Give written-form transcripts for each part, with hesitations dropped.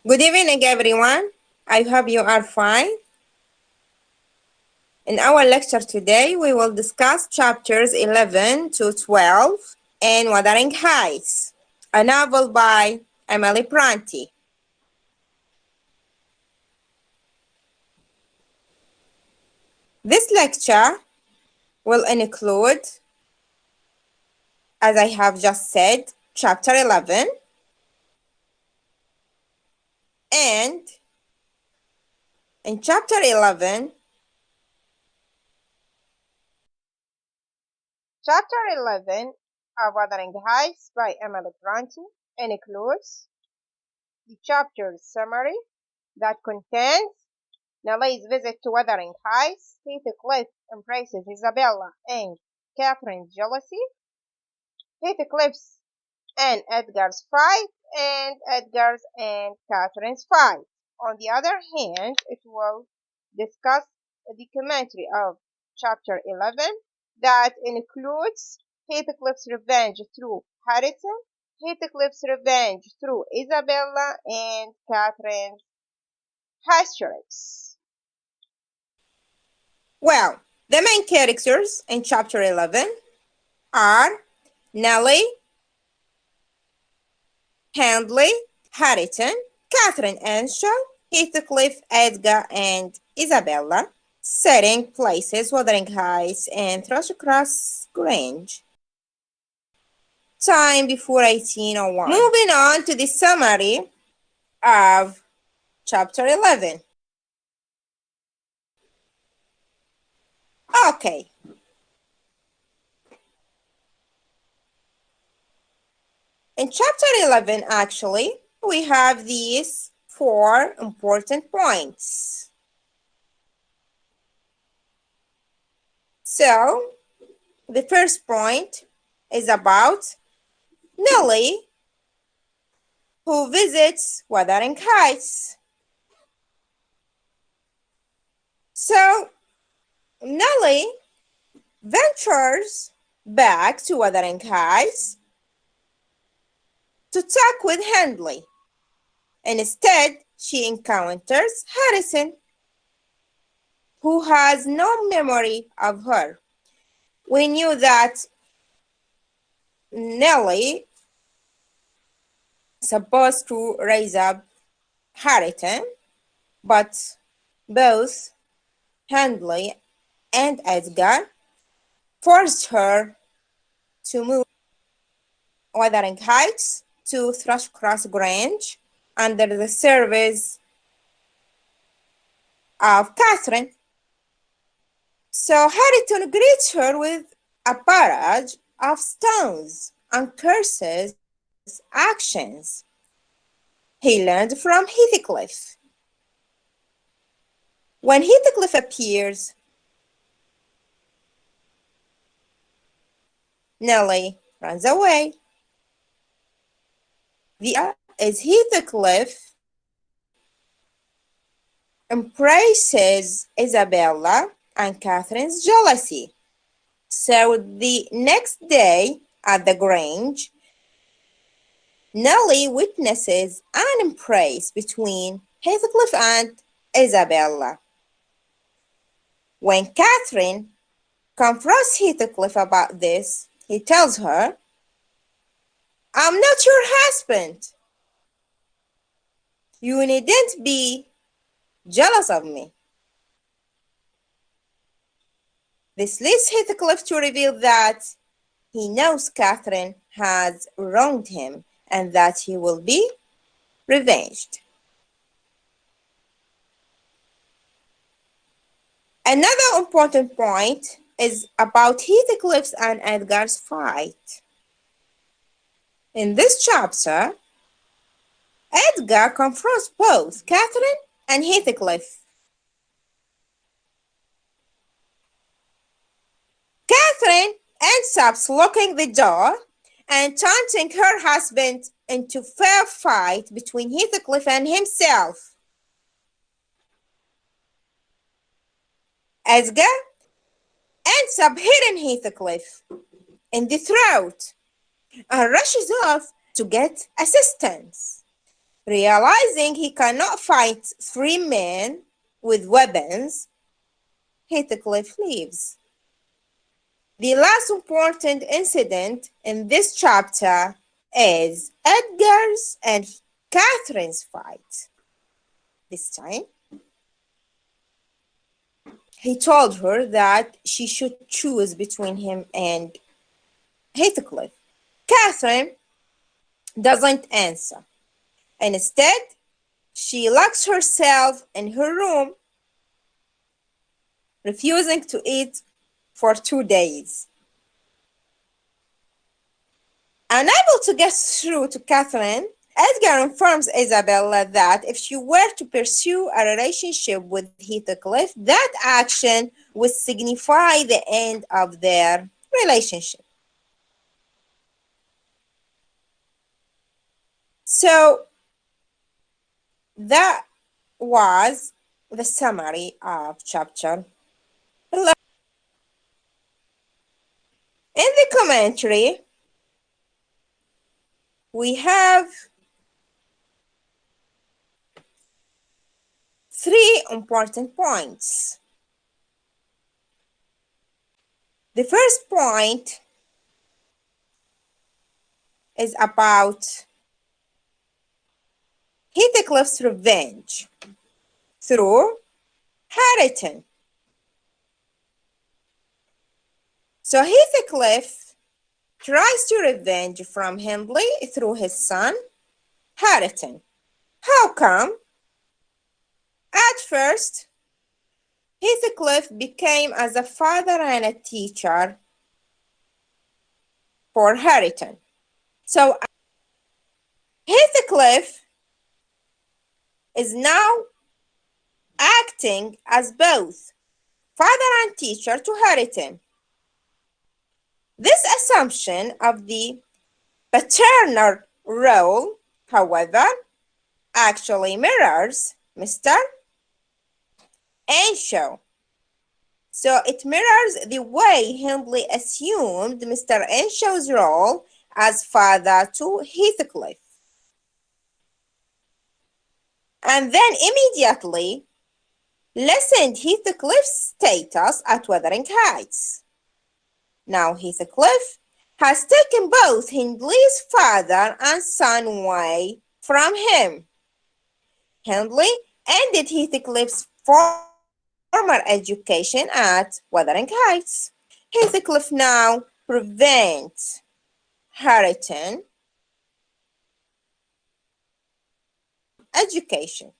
Good evening, everyone. I hope you are fine. In our lecture today, we will discuss chapters 11 to 12 in Wuthering Heights, a novel by Emily Bronte. This lecture will include, as I have just said, chapter 11 and in chapter 11, of Wuthering Heights by Emily Bronte includes the chapter's summary that contains Nelly's visit to Wuthering Heights, Heathcliff embraces Isabella and Catherine's jealousy, Heathcliff's and Edgar's fight, and Edgar's and Catherine's fight. On the other hand, it will discuss the commentary of chapter 11 that includes Heathcliff's revenge through Hareton, Heathcliff's revenge through Isabella, and Catherine's Hysterics. Well, the main characters in chapter 11 are Nelly, Handley, Hareton, Catherine Earnshaw, Heathcliff, Edgar, and Isabella. Setting, places, Wuthering Heights, and Thrushcross Grange. Time before 1801. Moving on to the summary of chapter 11. Okay. In chapter 11, actually, we have these 4 important points. So, the first point is about Nelly, who visits Wuthering Heights. So, Nelly ventures back to Wuthering Heights to talk with Handley. Instead, she encounters Hareton, who has no memory of her. We knew that Nelly is supposed to raise up Hareton, but both Handley and Edgar forced her to move Wuthering Heights to Thrushcross Grange under the service of Catherine. So Hareton greets her with a barrage of stones and curses actions he learned from Heathcliff. When Heathcliff appears, Nelly runs away. The other is Heathcliff embraces Isabella and Catherine's jealousy. So the next day at the Grange, Nelly witnesses an embrace between Heathcliff and Isabella. When Catherine confronts Heathcliff about this, he tells her, "I'm not your husband. You needn't be jealous of me." This leads Heathcliff to reveal that he knows Catherine has wronged him and that he will be revenged. Another important point is about Heathcliff's and Edgar's fight. In this chapter, Edgar confronts both Catherine and Heathcliff. Catherine ends up locking the door and taunting her husband into fair fight between Heathcliff and himself. Edgar ends up hitting Heathcliff in the throat and rushes off to get assistance. Realizing he cannot fight 3 men with weapons, Heathcliff leaves. The last important incident in this chapter is Edgar's and Catherine's fight. This time, he told her that she should choose between him and Heathcliff. Catherine doesn't answer. Instead, she locks herself in her room, refusing to eat for 2 days. Unable to get through to Catherine, Edgar informs Isabella that if she were to pursue a relationship with Heathcliff, that action would signify the end of their relationship. So that was the summary of chapter 11. In the commentary, we have 3 important points. The first point is about Heathcliff's revenge through Hareton. So Heathcliff tries to revenge from Hindley through his son, Hareton. How come? At first, Heathcliff became as a father and a teacher for Hareton. So Heathcliff is now acting as both father and teacher to Hareton. This assumption of the paternal role, however, actually mirrors Mr. Earnshaw. So it mirrors the way Hindley assumed Mr. Earnshaw's role as father to Heathcliff. And then immediately lessened Heathcliff's status at Wuthering Heights. Now Heathcliff has taken both Hindley's father and son away from him. Hindley ended Heathcliff's former education at Wuthering Heights. Heathcliff now prevents Hareton education.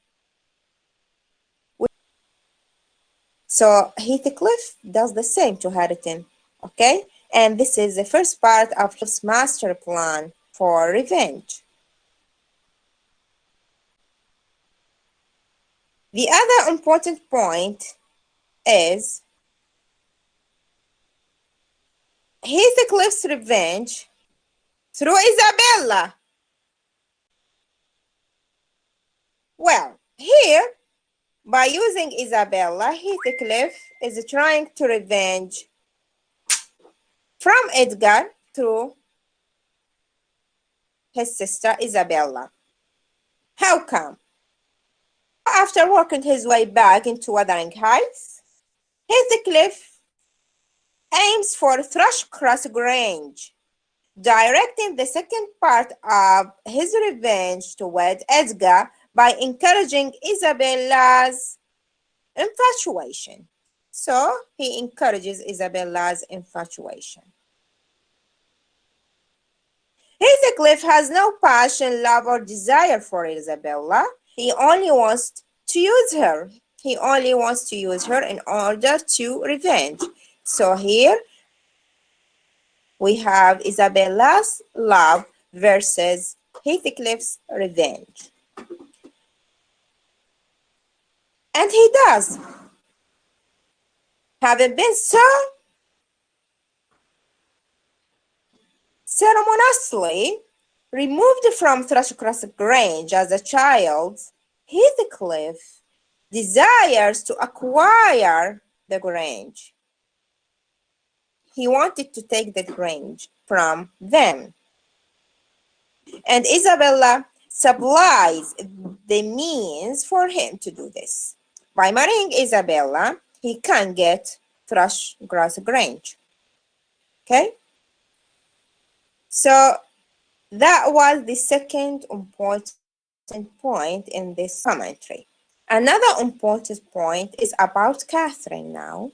So Heathcliff does the same to Hareton, okay? And this is the first part of his master plan for revenge. The other important point is Heathcliff's revenge through Isabella. Well, here, by using Isabella, Heathcliff is trying to revenge from Edgar through his sister Isabella. How come? After working his way back into Wuthering Heights, Heathcliff aims for Thrushcross Grange, directing the second part of his revenge toward Edgar by encouraging Isabella's infatuation. So he encourages Isabella's infatuation. Heathcliff has no passion, love, or desire for Isabella. He only wants to use her. He only wants to use her in order to revenge. So here we have Isabella's love versus Heathcliff's revenge. And he does. Having been so ceremoniously removed from Thrushcross Grange as a child, Heathcliff desires to acquire the Grange. He wanted to take the Grange from them. And Isabella supplies the means for him to do this. By marrying Isabella, he can get Thrushgrass Grange. Okay? So that was the second important point in this commentary. Another important point is about Catherine now.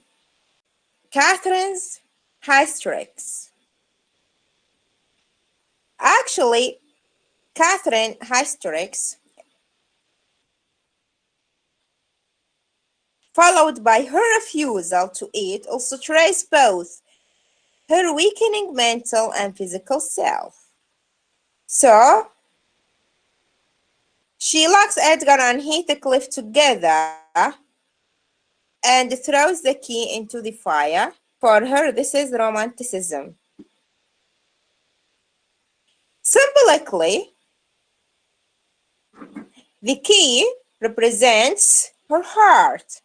Catherine's hysterics. Actually, Catherine hysterics, followed by her refusal to eat, also trace both her weakening mental and physical self. So, she locks Edgar and Heathcliff together and throws the key into the fire. For her, this is romanticism. Symbolically, the key represents her heart.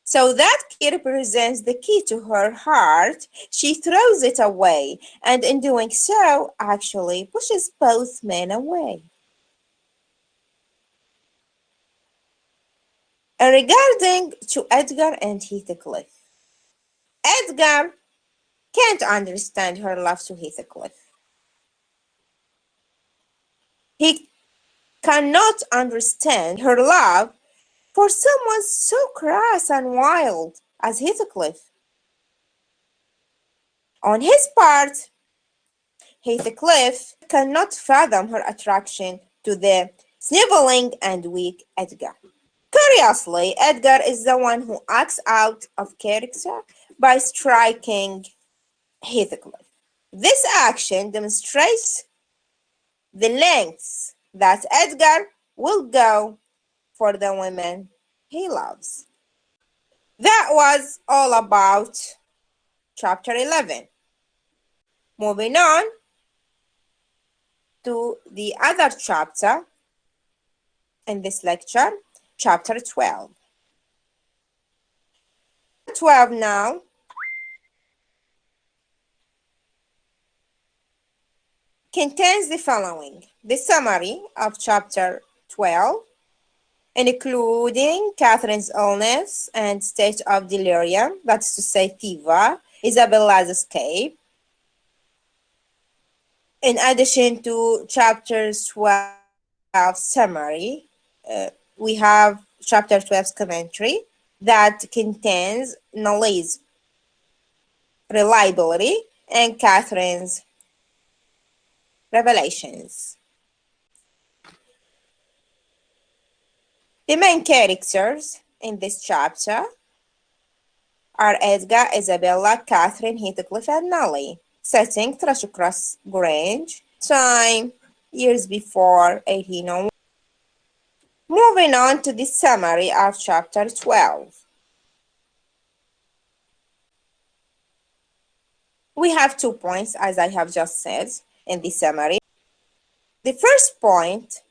So that key represents the key to her heart. She throws it away, and in doing so, actually pushes both men away. Regarding to Edgar and Heathcliff, Edgar can't understand her love to Heathcliff. He cannot understand her love for someone so crass and wild as Heathcliff. On his part, Heathcliff cannot fathom her attraction to the sniveling and weak Edgar. Curiously, Edgar is the one who acts out of character by striking Heathcliff. This action demonstrates the lengths that Edgar will go for the women he loves. That was all about chapter 11. Moving on to the other chapter in this lecture, chapter 12. 12 now contains the following: the summary of chapter 12, including Catherine's illness and state of delirium, that's to say fever, Isabella's escape. In addition to chapter 12 summary, we have chapter 12's commentary that contains Nelly's reliability and Catherine's revelations. The main characters in this chapter are Edgar, Isabella, Catherine, Heathcliff, and Nelly. Setting: Thrushgrass Grange. Time: years before 1801. Moving on to the summary of chapter 12. We have 2 points, as I have just said, in the summary. The first point,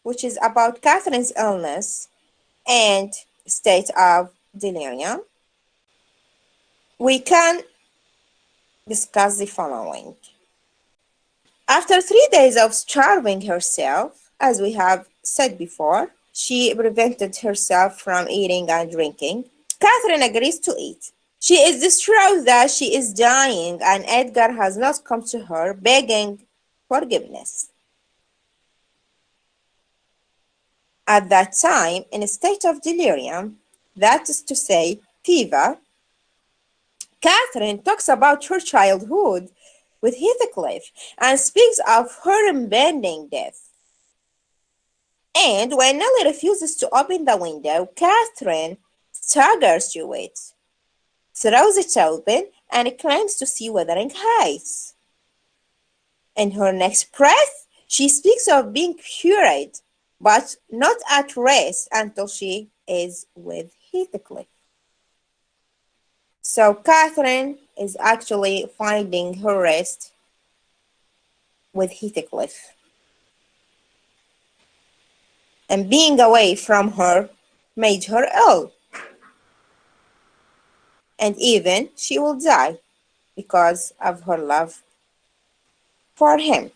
which is about Catherine's illness and state of delirium, we can discuss the following. After 3 days of starving herself, as we have said before, she prevented herself from eating and drinking. Catherine agrees to eat. She is distraught that she is dying and Edgar has not come to her begging forgiveness. At that time, in a state of delirium, that is to say, fever, Catherine talks about her childhood with Heathcliff and speaks of her impending death. And when Nelly refuses to open the window, Catherine staggers to it, throws it open, and claims to see Wuthering Heights. In her next breath, she speaks of being cured, but not at rest until she is with Heathcliff. So Catherine is actually finding her rest with Heathcliff. And being away from her made her ill. And even she will die because of her love for him.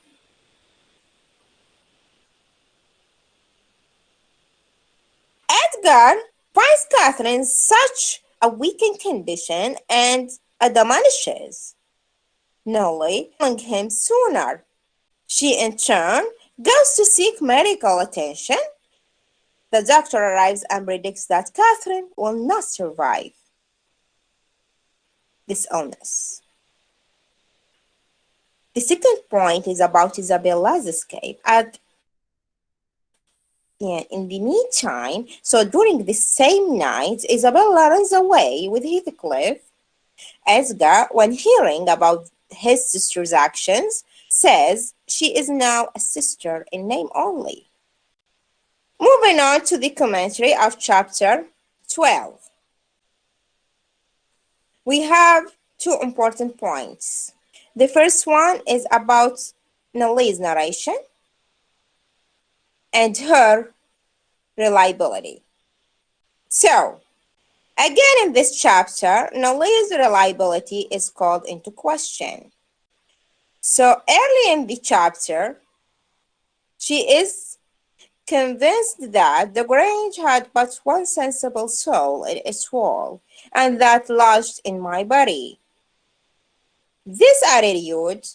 Edgar finds Catherine in such a weakened condition and admonishes Nellie, telling him sooner. She in turn goes to seek medical attention. The doctor arrives and predicts that Catherine will not survive this illness. The second point is about Isabella's escape. In the meantime, so during the same night, Isabella runs away with Heathcliff. Edgar, when hearing about his sister's actions, says she is now a sister in name only. Moving on to the commentary of chapter 12. We have two important points. The first one is about Nelly's narration and her reliability. So, again in this chapter, Nelly's reliability is called into question. So, early in the chapter, she is convinced that the Grange had but one sensible soul in its wall, and that lodged in my body. This attitude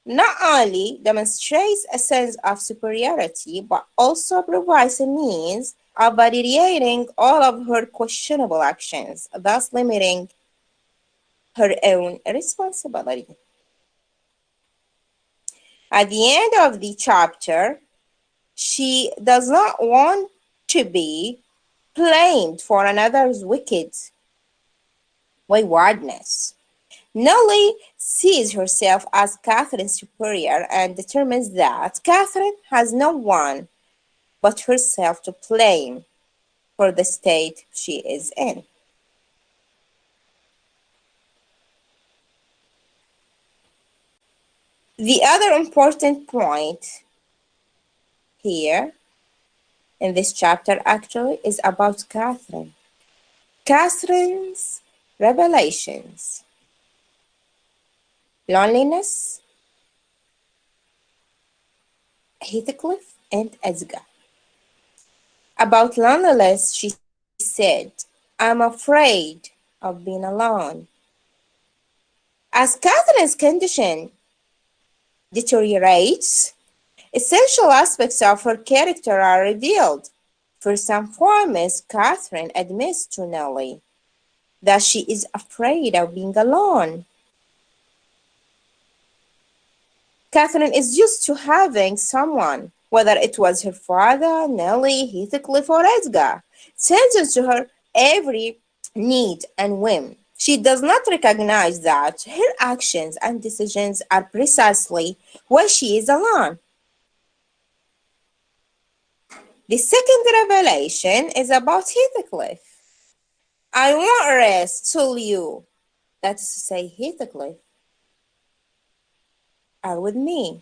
not only demonstrates a sense of superiority, but also provides a means of validating all of her questionable actions, thus limiting her own responsibility. At the end of the chapter, she does not want to be blamed for another's wicked waywardness. Nelly sees herself as Catherine's superior and determines that Catherine has no one but herself to blame for the state she is in. The other important point here in this chapter actually is about Catherine. Catherine's revelations, loneliness, Heathcliff, and Edgar. About loneliness, she said, I'm afraid of being alone. As Catherine's condition deteriorates, essential aspects of her character are revealed. First and foremost, Catherine admits to Nelly that she is afraid of being alone. Catherine is used to having someone, whether it was her father, Nelly, Heathcliff, or Edgar, tending to her every need and whim. She does not recognize that her actions and decisions are precisely when she is alone. The second revelation is about Heathcliff. I won't rest till you, that is to say, Heathcliff, are with me.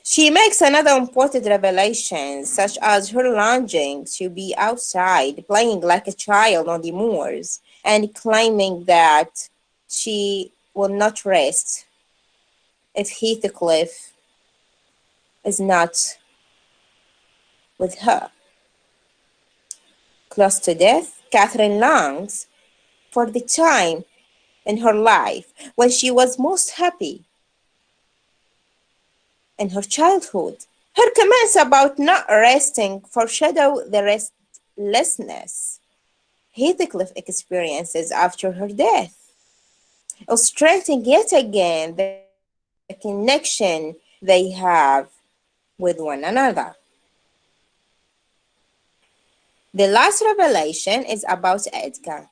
She makes another important revelation, such as her longing to be outside, playing like a child on the moors, and claiming that she will not rest if Heathcliff is not with her. Close to death, Catherine longs for the time in her life when she was most happy in her childhood. Her comments about not resting foreshadow the restlessness Heathcliff experiences after her death, illustrating yet again the connection they have with one another. The last revelation is about Edgar.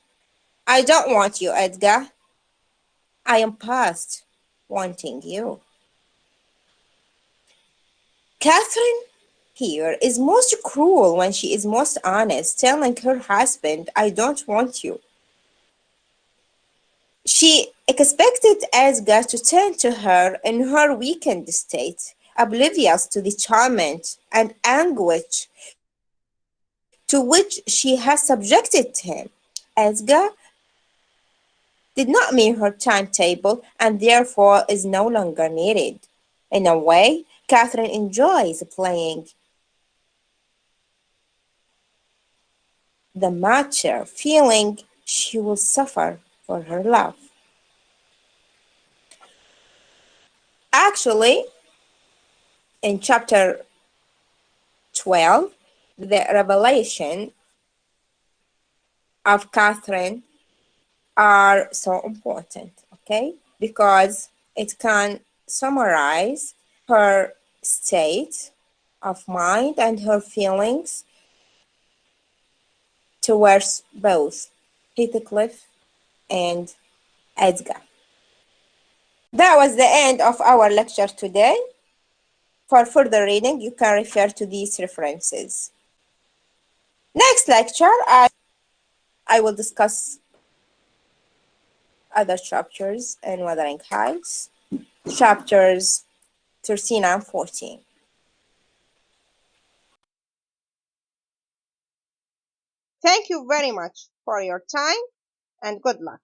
I don't want you, Edgar. I am past wanting you. Catherine here is most cruel when she is most honest, telling her husband, I don't want you. She expected Edgar to turn to her in her weakened state, oblivious to the torment and anguish to which she has subjected him. Edgar did not meet her timetable and therefore is no longer needed. In a way, Catherine enjoys playing the mature, feeling she will suffer for her love. Actually, in chapter 12, the revelation of Catherine are so important, okay? Because it can summarize her state of mind and her feelings towards both Heathcliff and Edgar. That was the end of our lecture today. For further reading, you can refer to these references. Next lecture, I will discuss other chapters in Wuthering Heights, chapters 13 and 14. Thank you very much for your time and good luck.